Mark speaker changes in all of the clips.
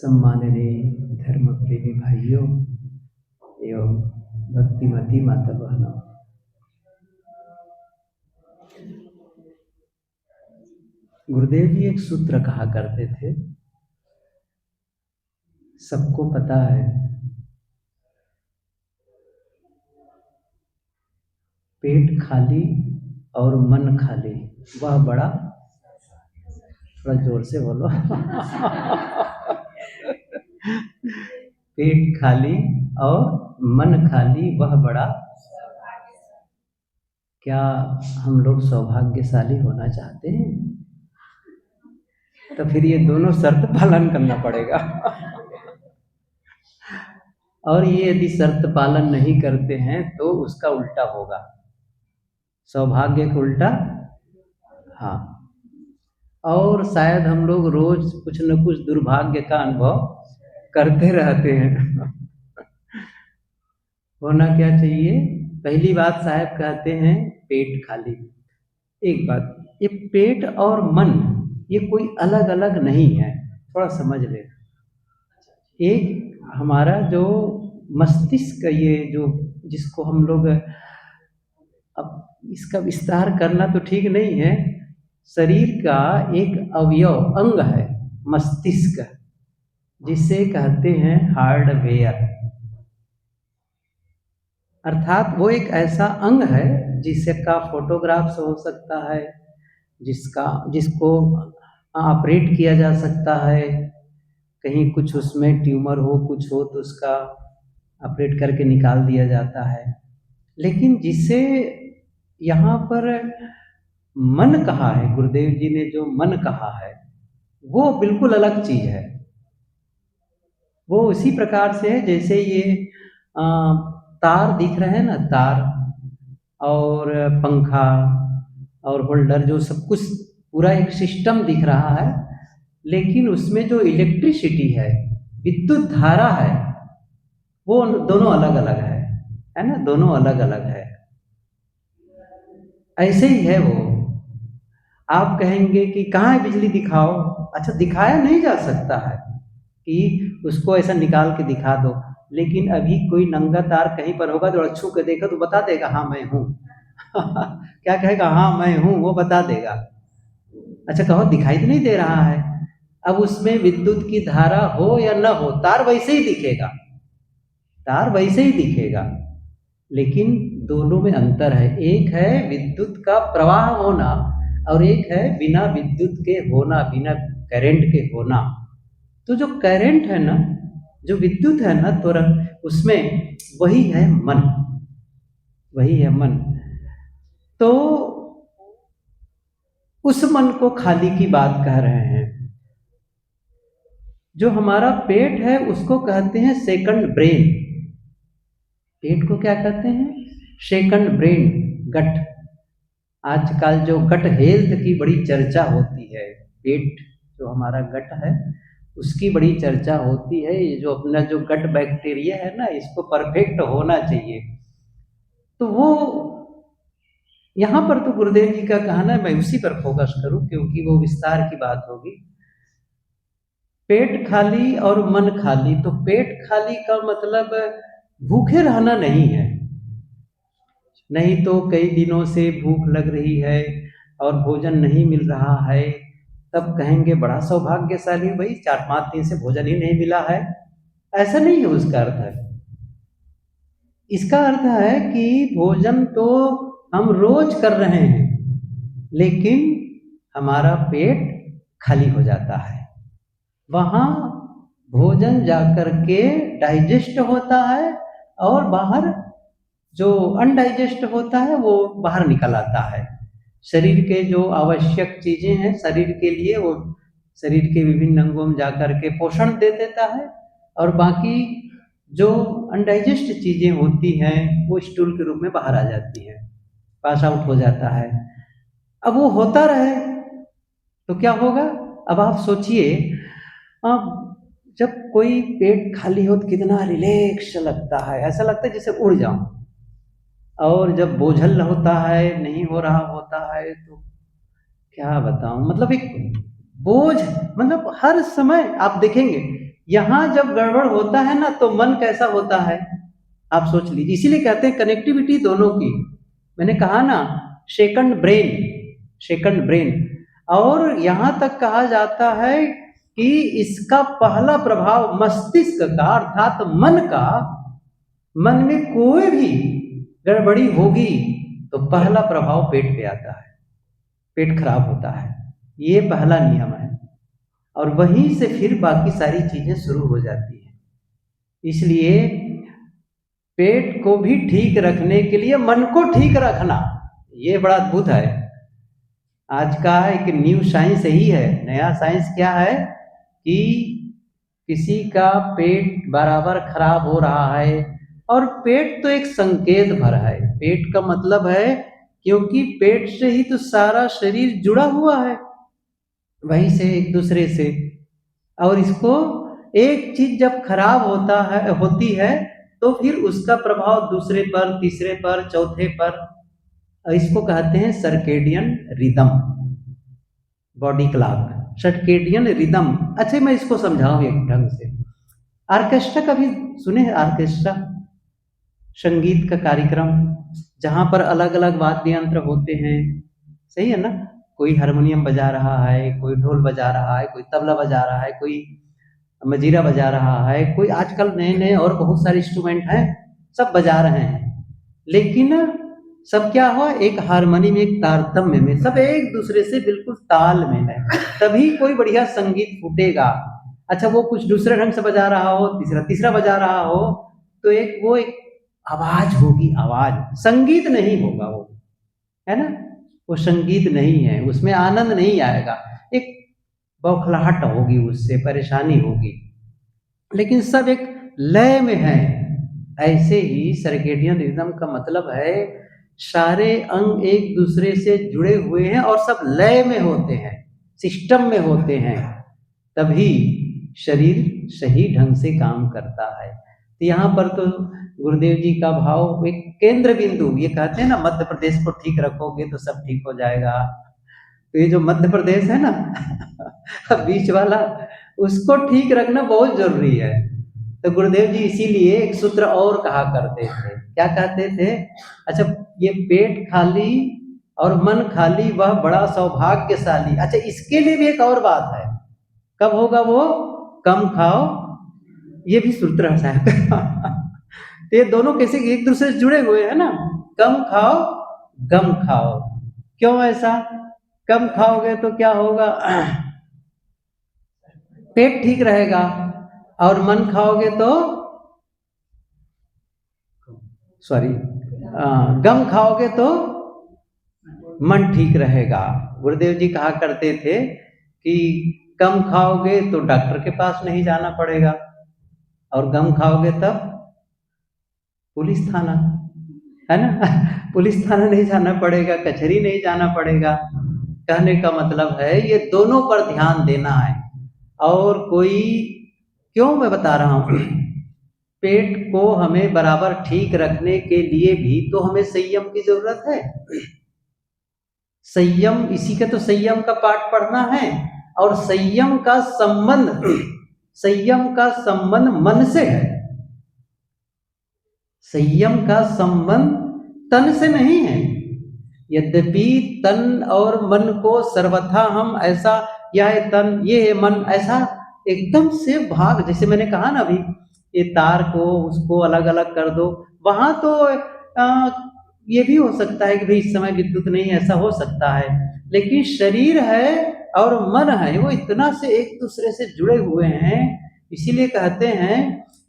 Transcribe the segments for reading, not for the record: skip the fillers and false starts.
Speaker 1: सम्माननीय धर्म प्रेमी भाइयों एवं भक्तिमती माता बहनों, गुरुदेव जी एक सूत्र कहा करते थे, सबको पता है पेट खाली और मन खाली वह बड़ा, थोड़ा जोर से बोलो पेट खाली और मन खाली वह बड़ा। क्या हम लोग सौभाग्यशाली होना चाहते हैं? तो फिर ये दोनों शर्त पालन करना पड़ेगा और ये यदि शर्त पालन नहीं करते हैं तो उसका उल्टा होगा, सौभाग्य का उल्टा। हाँ, और शायद हम लोग रोज कुछ न कुछ दुर्भाग्य का अनुभव करते रहते हैं होना क्या चाहिए? पहली बात साहब कहते हैं पेट खाली। एक बात, ये पेट और मन ये कोई अलग अलग नहीं है, थोड़ा समझ ले। एक हमारा जो मस्तिष्क, ये जो जिसको हम लोग, अब इसका विस्तार करना तो ठीक नहीं है, शरीर का एक अवयव अंग है मस्तिष्क, जिसे कहते हैं हार्डवेयर। अर्थात वो एक ऐसा अंग है जिसका फोटोग्राफ्स हो सकता है, जिसको ऑपरेट किया जा सकता है, कहीं कुछ उसमें ट्यूमर हो कुछ हो तो उसका ऑपरेट करके निकाल दिया जाता है। लेकिन जिसे यहाँ पर मन कहा है, गुरुदेव जी ने जो मन कहा है वो बिल्कुल अलग चीज है। वो उसी प्रकार से है जैसे ये तार दिख रहे हैं ना, तार और पंखा और होल्डर, जो सब कुछ पूरा एक सिस्टम दिख रहा है, लेकिन उसमें जो इलेक्ट्रिसिटी है, विद्युत धारा है, वो दोनों अलग अलग है ना, दोनों अलग अलग है। ऐसे ही है वो। आप कहेंगे कि कहाँ है बिजली दिखाओ, अच्छा दिखाया नहीं जा सकता है कि उसको ऐसा निकाल के दिखा दो, लेकिन अभी कोई नंगा तार कहीं पर होगा तो छू के देखो तो बता देगा हाँ मैं हूँ क्या कहेगा? हाँ मैं हूँ, वो बता देगा। अच्छा कहो दिखाई तो नहीं दे रहा है, अब उसमें विद्युत की धारा हो या न हो, तार वैसे ही दिखेगा, तार वैसे ही दिखेगा, लेकिन दोनों में अंतर है। एक है विद्युत का प्रवाह होना और एक है बिना विद्युत के होना, बिना करंट के होना। तो जो करंट है ना, जो विद्युत है ना तुरंत, उसमें वही है मन, वही है मन। तो उस मन को खाली की बात कह रहे हैं। जो हमारा पेट है उसको कहते हैं सेकंड ब्रेन। पेट को क्या कहते हैं? सेकंड ब्रेन, गट। आजकल जो गट हेल्थ की बड़ी चर्चा होती है, पेट जो हमारा गट है उसकी बड़ी चर्चा होती है। ये जो अपना जो गट बैक्टीरिया है ना, इसको परफेक्ट होना चाहिए। तो वो यहाँ पर तो गुरुदेव जी का कहना है, मैं उसी पर फोकस करूं क्योंकि वो विस्तार की बात होगी। पेट खाली और मन खाली, तो पेट खाली का मतलब भूखे रहना नहीं है, नहीं तो कई दिनों से भूख लग रही है और भोजन नहीं मिल रहा है, तब कहेंगे बड़ा सौभाग्यशाली भाई, 4-5 दिन से भोजन ही नहीं मिला है। ऐसा नहीं है उसका अर्थ है। इसका अर्थ है कि भोजन तो हम रोज कर रहे हैं, लेकिन हमारा पेट खाली हो जाता है। वहां भोजन जाकर के डाइजेस्ट होता है और बाहर जो अनडाइजेस्ट होता है वो बाहर निकल आता है। शरीर के जो आवश्यक चीजें हैं शरीर के लिए, वो शरीर के विभिन्न अंगों में जाकर के पोषण दे देता है, और बाकी जो अनडाइजेस्ट चीजें होती हैं वो स्टूल के रूप में बाहर आ जाती हैं, पास आउट हो जाता है। अब वो होता रहे तो क्या होगा? अब आप सोचिए, अब जब कोई पेट खाली हो तो कितना रिलैक्स लगता है, ऐसा लगता है जैसे उड़ जाऊं। और जब बोझल होता है, नहीं हो रहा होता है, तो क्या बताऊं, मतलब एक बोझ, मतलब हर समय आप देखेंगे यहाँ जब गड़बड़ होता है ना तो मन कैसा होता है, आप सोच लीजिए। इसीलिए कहते हैं कनेक्टिविटी दोनों की। मैंने कहा ना सेकंड ब्रेन, सेकंड ब्रेन। और यहाँ तक कहा जाता है कि इसका पहला प्रभाव मस्तिष्क का अर्थात मन का, मन में कोई भी गड़बड़ी होगी तो पहला प्रभाव पेट पे आता है, पेट खराब होता है। ये पहला नियम है और वहीं से फिर बाकी सारी चीजें शुरू हो जाती हैं। इसलिए पेट को भी ठीक रखने के लिए मन को ठीक रखना, ये बड़ा अद्भुत है। आज का एक न्यू साइंस यही है, नया साइंस क्या है कि किसी का पेट बराबर खराब हो रहा है। और पेट तो एक संकेत भर है, पेट का मतलब है क्योंकि पेट से ही तो सारा शरीर जुड़ा हुआ है, वहीं से एक दूसरे से। और इसको एक चीज जब खराब होती है तो फिर उसका प्रभाव दूसरे पर, तीसरे पर, चौथे पर। इसको कहते हैं circadian rhythm, body clock, circadian rhythm. अच्छा मैं इसको समझाऊं एक ढंग से। ऑर्केस्ट्रा कभी सुने हैं? ऑर्केस्ट्रा संगीत का कार्यक्रम जहां पर अलग अलग वाद्य यंत्र होते हैं, सही है ना? कोई हारमोनियम बजा रहा है, कोई ढोल बजा रहा है, कोई तबला बजा रहा है, कोई मजीरा बजा रहा है, कोई आजकल नए नए और बहुत सारे इंस्ट्रूमेंट हैं, सब बजा रहे हैं। लेकिन सब क्या हुआ, एक हारमोनी में, एक तारतम्य में, सब एक दूसरे से बिल्कुल ताल में है, तभी कोई बढ़िया संगीत फूटेगा। अच्छा वो कुछ दूसरे ढंग से बजा रहा हो, तीसरा बजा रहा हो, तो एक आवाज होगी, आवाज, संगीत नहीं होगा वो, है ना? वो संगीत नहीं है, उसमें आनंद नहीं आएगा, एक बौखलाहट होगी, उससे परेशानी होगी। लेकिन सब एक लय में है। ऐसे ही सर्केडियन रिदम का मतलब है सारे अंग एक दूसरे से जुड़े हुए हैं और सब लय में होते हैं, सिस्टम में होते हैं, तभी शरीर सही ढंग से काम करता है। तो यहाँ पर तो गुरुदेव जी का भाव एक केंद्र बिंदु, ये कहते हैं ना मध्य प्रदेश को ठीक रखोगे तो सब ठीक हो जाएगा। तो ये जो मध्य प्रदेश है ना बीच वाला, उसको ठीक रखना बहुत जरूरी है। तो गुरुदेव जी इसीलिए एक सूत्र और कहा करते थे, क्या कहते थे? अच्छा ये पेट खाली और मन खाली वह बड़ा सौभाग्यशाली। अच्छा इसके लिए भी एक और बात है, कब होगा वो? कम खाओ, ये भी सूत्र है तो ये दोनों कैसे एक दूसरे से जुड़े हुए हैं ना, कम खाओ गम खाओ। क्यों ऐसा? कम खाओगे तो क्या होगा? पेट ठीक रहेगा, और मन खाओगे तो गम खाओगे तो मन ठीक रहेगा। गुरुदेव जी कहा करते थे कि कम खाओगे तो डॉक्टर के पास नहीं जाना पड़ेगा, और गम खाओगे तब पुलिस थाना, है ना? पुलिस थाना नहीं जाना पड़ेगा, कचहरी नहीं जाना पड़ेगा। कहने का मतलब है ये दोनों पर ध्यान देना है। और कोई, क्यों मैं बता रहा हूं, पेट को हमें बराबर ठीक रखने के लिए भी तो हमें संयम की जरूरत है। संयम, इसी का तो संयम का पाठ पढ़ना है। और संयम का संबंध मन से है। संयम का संबंध तन से नहीं है। यद्यपि तन और मन को सर्वथा हम ऐसा, यह है तन, ये है मन, ऐसा एकदम से भाग, जैसे मैंने कहा ना अभी, ये तार को उसको अलग अलग कर दो, वहां तो ये भी हो सकता है कि भाई इस समय विद्युत नहीं, ऐसा हो सकता है। लेकिन शरीर है और मन है, वो इतना से एक दूसरे से जुड़े हुए हैं। इसीलिए कहते हैं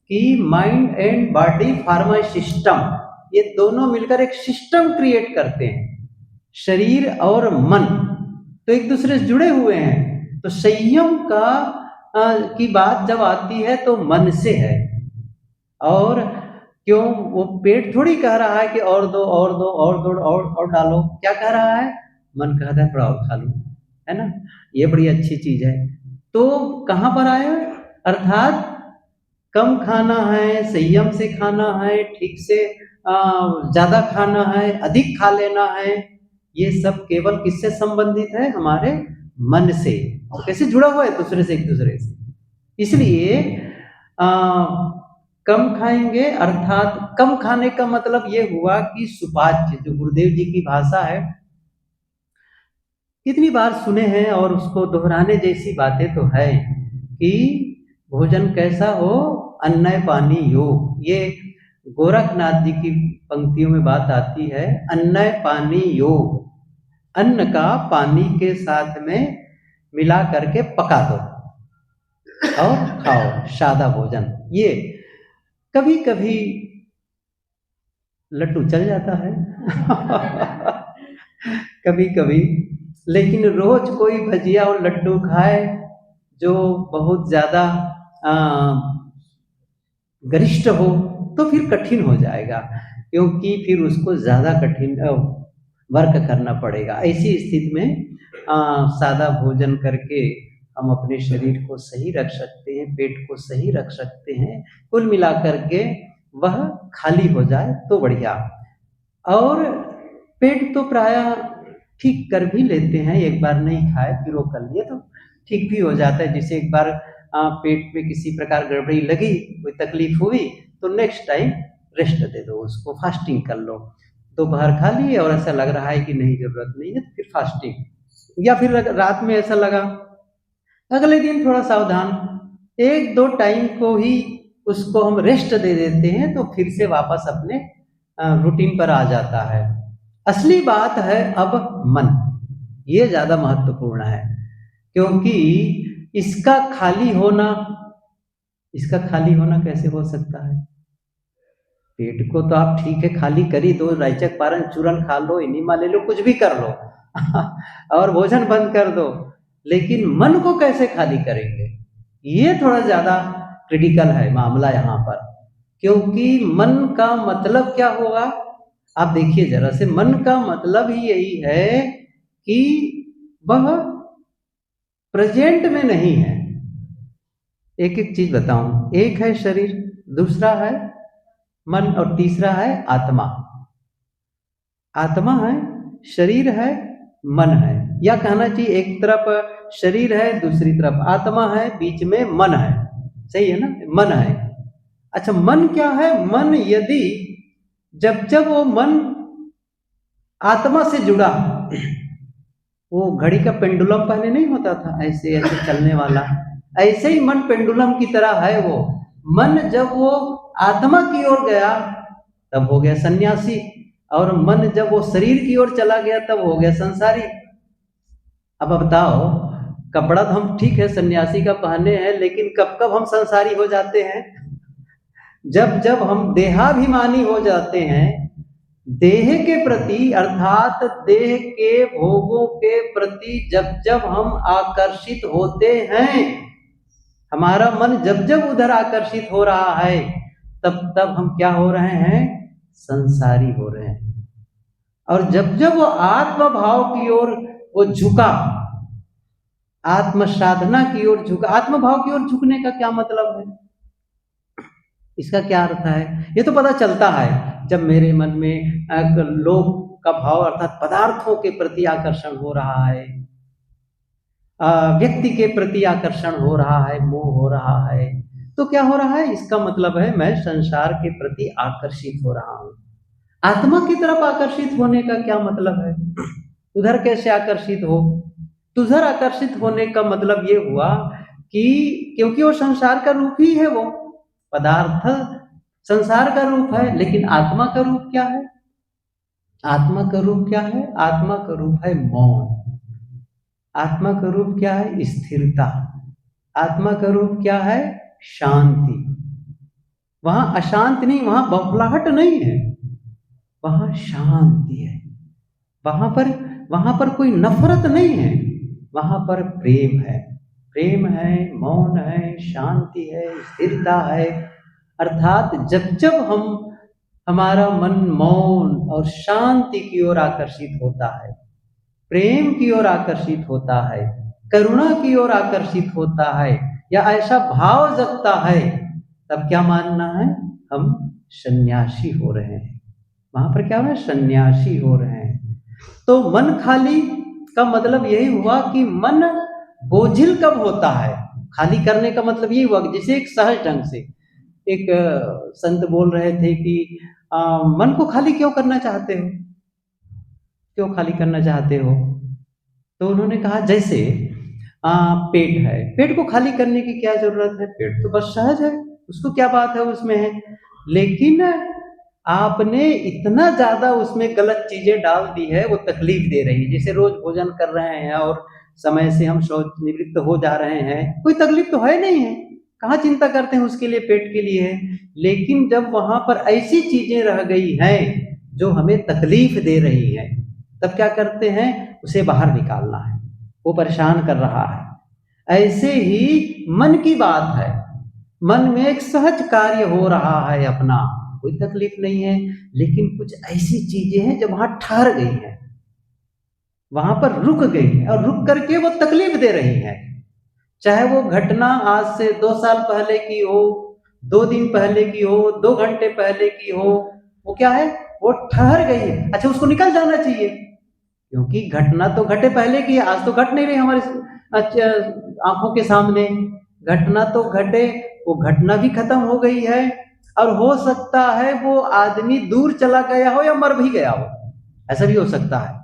Speaker 1: कि mind and body form a system, ये दोनों मिलकर एक सिस्टम क्रिएट करते हैं। शरीर और मन तो एक दूसरे से जुड़े हुए हैं। तो संयम की बात जब आती है तो मन से है। और क्यों, वो पेट थोड़ी कह रहा है कि और दो और दो और दो और डालो, क्या कह रहा है? मन कहता है थोड़ा और खा लो, है ना? ये बड़ी अच्छी चीज है। तो कहां पर आए? अर्थात कम खाना है, संयम से खाना है, ठीक से ज्यादा खाना है, अधिक खा लेना है, ये सब केवल किससे संबंधित है? हमारे मन से। कैसे जुड़ा हुआ है दूसरे से, एक दूसरे से। इसलिए कम खाएंगे, अर्थात कम खाने का मतलब ये हुआ कि सुपाच्य, जो गुरुदेव जी की भाषा है, कितनी बार सुने हैं और उसको दोहराने जैसी बातें तो है कि भोजन कैसा हो, अन्न पानी योग। ये गोरखनाथ जी की पंक्तियों में बात आती है, अन्न पानी योग। अन्न का पानी के साथ में मिला करके पका दो और खाओ सादा भोजन। ये कभी कभी लड्डू चल जाता है कभी कभी, लेकिन रोज कोई भजिया और लड्डू खाए जो बहुत ज्यादा गरिष्ठ हो तो फिर कठिन हो जाएगा, क्योंकि फिर उसको ज्यादा कठिन वर्क करना पड़ेगा। ऐसी स्थिति में सादा भोजन करके हम अपने शरीर को सही रख सकते हैं, पेट को सही रख सकते हैं। कुल मिलाकर के वह खाली हो जाए तो बढ़िया। और पेट तो प्रायः ठीक कर भी लेते हैं, एक बार नहीं खाए फिर वो कर लिए तो ठीक भी हो जाता है। जैसे एक बार पेट में किसी प्रकार गड़बड़ी लगी, कोई तकलीफ हुई, तो नेक्स्ट टाइम रेस्ट दे दो उसको, फास्टिंग कर लो। दोपहर खा लिए और ऐसा लग रहा है कि नहीं जरूरत नहीं है तो फिर फास्टिंग, या फिर रात में ऐसा लगा अगले दिन थोड़ा सावधान, एक दो टाइम को ही उसको हम रेस्ट दे देते हैं तो फिर से वापस अपने रूटीन पर आ जाता है। असली बात है अब मन, ये ज्यादा महत्वपूर्ण है, क्योंकि इसका खाली होना कैसे हो सकता है? पेट को तो आप ठीक है खाली कर ही दो, रैचक पारन चूरन खा लो, इनिमा ले लो, कुछ भी कर लो और भोजन बंद कर दो, लेकिन मन को कैसे खाली करेंगे? ये थोड़ा ज्यादा क्रिटिकल है मामला यहाँ पर, क्योंकि मन का मतलब क्या होगा? आप देखिए जरा से, मन का मतलब ही यही है कि वह प्रेजेंट में नहीं है। एक एक चीज बताऊं, एक है शरीर, दूसरा है मन और तीसरा है आत्मा। आत्मा है, शरीर है, मन है, या कहना चाहिए एक तरफ शरीर है, दूसरी तरफ आत्मा है, बीच में मन है। सही है ना? मन है। अच्छा, मन क्या है? मन यदि जब वो मन आत्मा से जुड़ा, वो घड़ी का पेंडुलम पहले नहीं होता था ऐसे ऐसे चलने वाला, ऐसे ही मन पेंडुलम की तरह है। वो मन जब वो आत्मा की ओर गया तब हो गया सन्यासी, और मन जब वो शरीर की ओर चला गया तब हो गया संसारी। अब बताओ, कपड़ा तो हम ठीक है सन्यासी का पहने हैं, लेकिन कब कब हम संसारी हो जाते हैं? जब जब हम देहाभिमानी हो जाते हैं, देह के प्रति अर्थात देह के भोगों के प्रति जब जब हम आकर्षित होते हैं, हमारा मन जब जब उधर आकर्षित हो रहा है, तब तब हम क्या हो रहे हैं? संसारी हो रहे हैं। और जब जब वो आत्म भाव की ओर वो झुका, आत्म साधना की ओर झुका, आत्म भाव की ओर झुकने का क्या मतलब है? इसका क्या अर्थ है? ये तो पता चलता है जब मेरे मन में लोभ का भाव अर्थात पदार्थों के प्रति आकर्षण हो रहा है, व्यक्ति के प्रति आकर्षण हो रहा है, मोह हो रहा है, तो क्या हो रहा है? इसका मतलब है मैं संसार के प्रति आकर्षित हो रहा हूं। आत्मा की तरफ आकर्षित होने का क्या मतलब है? उधर कैसे आकर्षित हो? उधर आकर्षित होने का मतलब ये हुआ कि क्योंकि वो संसार का रूप ही है, वो पदार्थ संसार का रूप है, लेकिन आत्मा का रूप क्या है? आत्मा का रूप क्या है? आत्मा का रूप है मौन। आत्मा का रूप क्या है? स्थिरता। आत्मा का रूप क्या है? शांति। वहां अशांत नहीं, वहां बौखलाहट नहीं है, वहां शांति है। वहां पर कोई नफरत नहीं है, वहां पर प्रेम है। प्रेम है, मौन है, शांति है, स्थिरता है। अर्थात जब जब हमारा मन मौन और शांति की ओर आकर्षित होता है, प्रेम की ओर आकर्षित होता है, करुणा की ओर आकर्षित होता है, या ऐसा भाव जगता है, तब क्या मानना है? हम सन्यासी हो रहे हैं। वहां पर क्या है? सन्यासी हो रहे हैं। तो मन खाली का मतलब यही हुआ कि मन बोझिल कब होता है? खाली करने का मतलब ये हुआ कि जैसे एक सहज ढंग से एक संत बोल रहे थे कि मन को खाली क्यों करना चाहते हो, क्यों खाली करना चाहते हो? तो उन्होंने कहा जैसे पेट है, पेट को खाली करने की क्या जरूरत है, पेट तो बस सहज है, उसको क्या बात है उसमें है। लेकिन आपने इतना ज्यादा उसमें गलत चीजें डाल दी है, वो तकलीफ दे रही है। जैसे रोज भोजन कर रहे हैं और समय से हम शौच निवृत्त हो जा रहे हैं, कोई तकलीफ तो है नहीं है, कहाँ चिंता करते हैं उसके लिए, पेट के लिए है। लेकिन जब वहां पर ऐसी चीजें रह गई हैं जो हमें तकलीफ दे रही है, तब क्या करते हैं, उसे बाहर निकालना है, वो परेशान कर रहा है। ऐसे ही मन की बात है, मन में एक सहज कार्य हो रहा है अपना, कोई तकलीफ नहीं है, लेकिन कुछ ऐसी चीजें हैं जो वहां ठहर गई हैं, वहां पर रुक गई है और रुक करके वो तकलीफ दे रही है। चाहे वो घटना आज से 2 साल पहले की हो, 2 दिन पहले की हो, 2 घंटे पहले की हो, वो क्या है, वो ठहर गई है। अच्छा, उसको निकल जाना चाहिए, क्योंकि घटना तो घटे पहले की है, आज तो घट नहीं रही हमारे आंखों के सामने। घटना तो घटे, वो घटना भी खत्म हो गई है, और हो सकता है वो आदमी दूर चला गया हो या मर भी गया हो, ऐसा भी हो सकता है।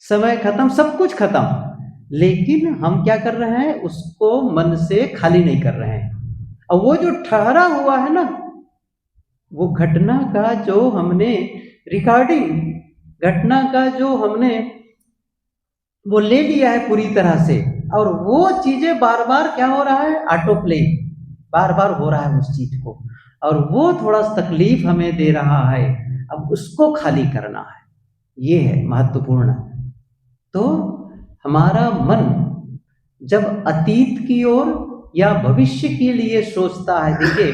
Speaker 1: समय खत्म, सब कुछ खत्म, लेकिन हम क्या कर रहे हैं, उसको मन से खाली नहीं कर रहे हैं। और वो जो ठहरा हुआ है ना, वो घटना का जो हमने रिकॉर्डिंग, घटना का जो हमने वो ले लिया है पूरी तरह से, और वो चीजें बार बार क्या हो रहा है, ऑटो प्ले बार बार हो रहा है उस चीज को, और वो थोड़ा तकलीफ हमें दे रहा है। अब उसको खाली करना है, ये है महत्वपूर्ण। तो हमारा मन जब अतीत की ओर या भविष्य के लिए सोचता है, देखिए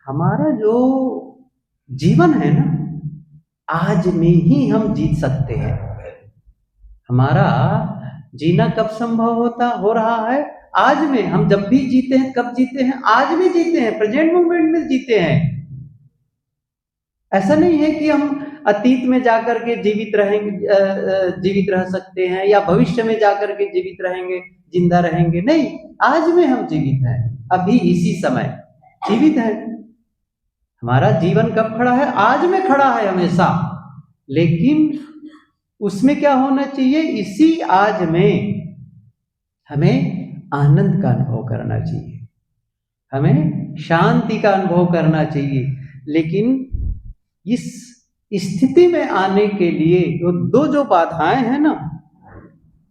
Speaker 1: हमारा जो जीवन है ना, आज में ही हम जीत सकते हैं। हमारा जीना कब संभव हो रहा है, आज में। हम जब भी जीते हैं, कब जीते हैं, आज में जीते हैं, प्रेजेंट मोमेंट में जीते हैं। ऐसा नहीं है कि हम अतीत में जाकर के जीवित रहेंगे, जीवित रह सकते हैं, या भविष्य में जाकर के जीवित रहेंगे, जिंदा रहेंगे, नहीं, आज में हम जीवित हैं, अभी इसी समय जीवित है। हमारा जीवन कब खड़ा है, आज में खड़ा है हमेशा। लेकिन उसमें क्या होना चाहिए, इसी आज में हमें आनंद का अनुभव करना चाहिए, हमें शांति का अनुभव करना चाहिए। लेकिन इस स्थिति में आने के लिए जो बाधाएं हैं ना,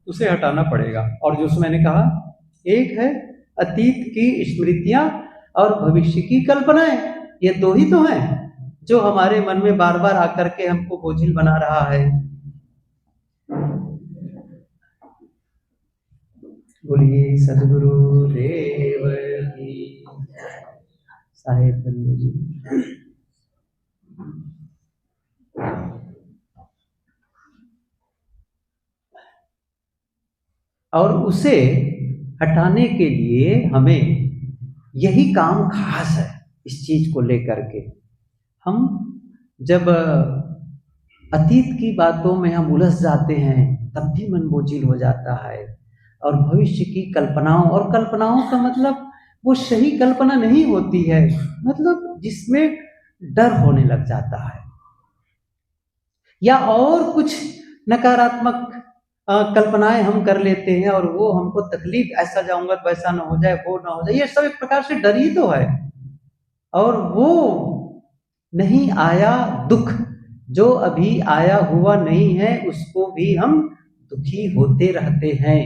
Speaker 1: उसे हटाना पड़ेगा। और जो मैंने कहा, एक है अतीत की स्मृतियां और भविष्य की कल्पनाएं, ये दो ही तो हैं जो हमारे मन में बार बार आकर के हमको बोझिल बना रहा है। बोलिए सदगुरु देव की, साहेब जी। और उसे हटाने के लिए हमें यही काम खास है, इस चीज को लेकर के हम जब अतीत की बातों में हम उलझ जाते हैं, तब भी मन बोझिल हो जाता है। और भविष्य की कल्पनाओं, और कल्पनाओं का मतलब वो सही कल्पना नहीं होती है, मतलब जिसमें डर होने लग जाता है, या और कुछ नकारात्मक कल्पनाएं हम कर लेते हैं, और वो हमको तकलीफ, ऐसा जाऊंगा तो वैसा ना हो जाए, वो ना हो जाए, ये सब एक प्रकार से डर ही तो है। और वो नहीं आया दुख, जो अभी आया हुआ नहीं है, उसको भी हम दुखी होते रहते हैं।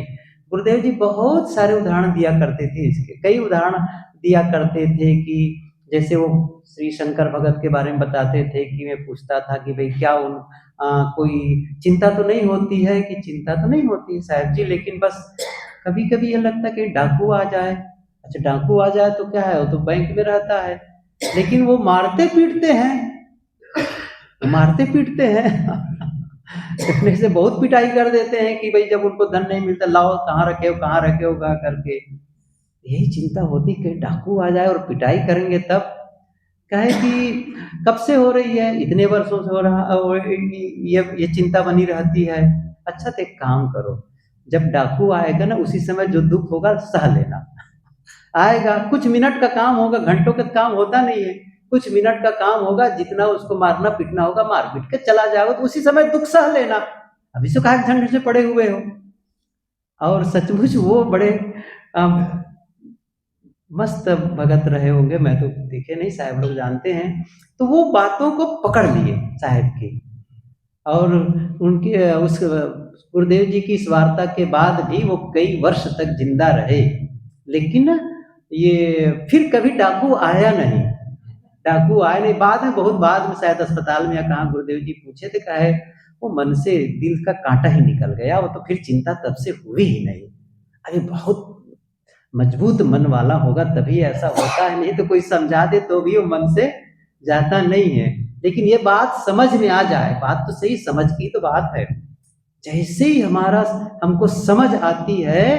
Speaker 1: गुरुदेव जी बहुत सारे उदाहरण दिया करते थे, इसके कई उदाहरण दिया करते थे, कि जैसे वो श्री शंकर भगत के बारे में बताते थे कि मैं पूछता था कि भाई क्या कोई चिंता तो नहीं होती है, कि चिंता तो नहीं होती है साहब जी, लेकिन बस कभी कभी ये लगता है कि डाकू आ जाए। अच्छा, डाकू आ जाए तो क्या है, वो तो बैंक में रहता है, लेकिन वो मारते पीटते हैं, मारते पीटते हैं इतने से बहुत पिटाई कर देते हैं कि भाई जब उनको धन नहीं मिलता, लाओ कहाँ रखे हो, कहाँ रखे हो गा करके। यही चिंता होती कि डाकू आ जाए और पिटाई करेंगे तब। कहे कि कब से हो रही है, इतने वर्षों से हो रहा, ये चिंता बनी रहती है। अच्छा, तो एक काम करो, जब डाकू आएगा ना, उसी समय जो दुख होगा सह लेना आएगा, कुछ मिनट का काम होगा, घंटों का काम होता नहीं है, कुछ मिनट का काम होगा, जितना उसको मारना पीटना होगा मार पीट के चला जाएगा, तो उसी समय दुख सह लेना। अभी से कहा झंड से पड़े हुए हो। और सचमुच वो बड़े मस्त भगत रहे होंगे, मैं तो देखे नहीं, साहब लोग जानते हैं। तो वो बातों को पकड़ लिए साहब की, और उनके उस गुरुदेव जी की इस वार्ता के बाद भी वो कई वर्ष तक जिंदा रहे। लेकिन ये फिर कभी डाकू आया नहीं, डाकू आए नहीं। बाद में, बहुत बाद में शायद अस्पताल में या कहाँ गुरुदेव जी पूछे थे, कहा है वो मन से दिल का कांटा ही निकल गया, वो तो फिर चिंता तब से हुई ही नहीं। अरे बहुत मजबूत मन वाला होगा तभी ऐसा होता है, नहीं तो कोई समझा दे तो भी वो मन से जाता नहीं है। लेकिन ये बात समझ में आ जाए, बात तो सही, समझ की तो बात है, जैसे ही हमको समझ आती है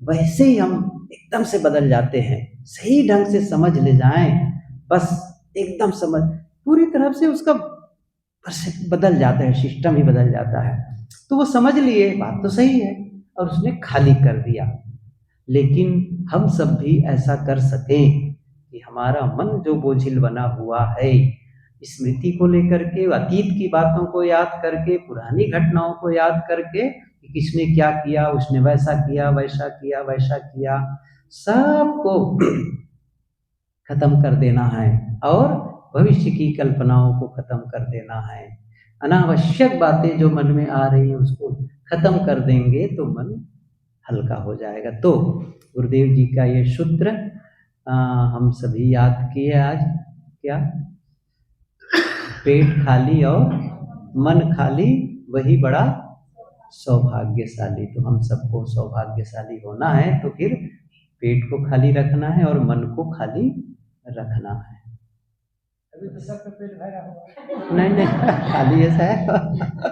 Speaker 1: वैसे ही हम एकदम से बदल जाते हैं। सही ढंग से समझ ले जाएं, बस एकदम समझ पूरी तरफ से उसका बदल जाता है, सिस्टम ही बदल जाता है। तो वो समझ लिए बात तो सही है और उसने खाली कर दिया। लेकिन हम सब भी ऐसा कर सकें कि हमारा मन जो बोझिल बना हुआ है, स्मृति को लेकर के, अतीत की बातों को याद करके, पुरानी घटनाओं को याद करके कि किसने क्या किया, उसने वैसा किया, वैसा किया, वैसा किया, सबको खत्म कर देना है और भविष्य की कल्पनाओं को खत्म कर देना है। अनावश्यक बातें जो मन में आ रही है उसको खत्म कर देंगे तो मन हल्का हो जाएगा। तो गुरुदेव जी का ये सूत्र हम सभी याद किए आज। क्या? पेट खाली और मन खाली वही बड़ा सौभाग्यशाली। तो हम सबको सौभाग्यशाली होना है तो फिर पेट को खाली रखना है और मन को खाली रखना है। अभी तो सबका पेट भरा हुआ है। नहीं नहीं, खाली ऐसा है।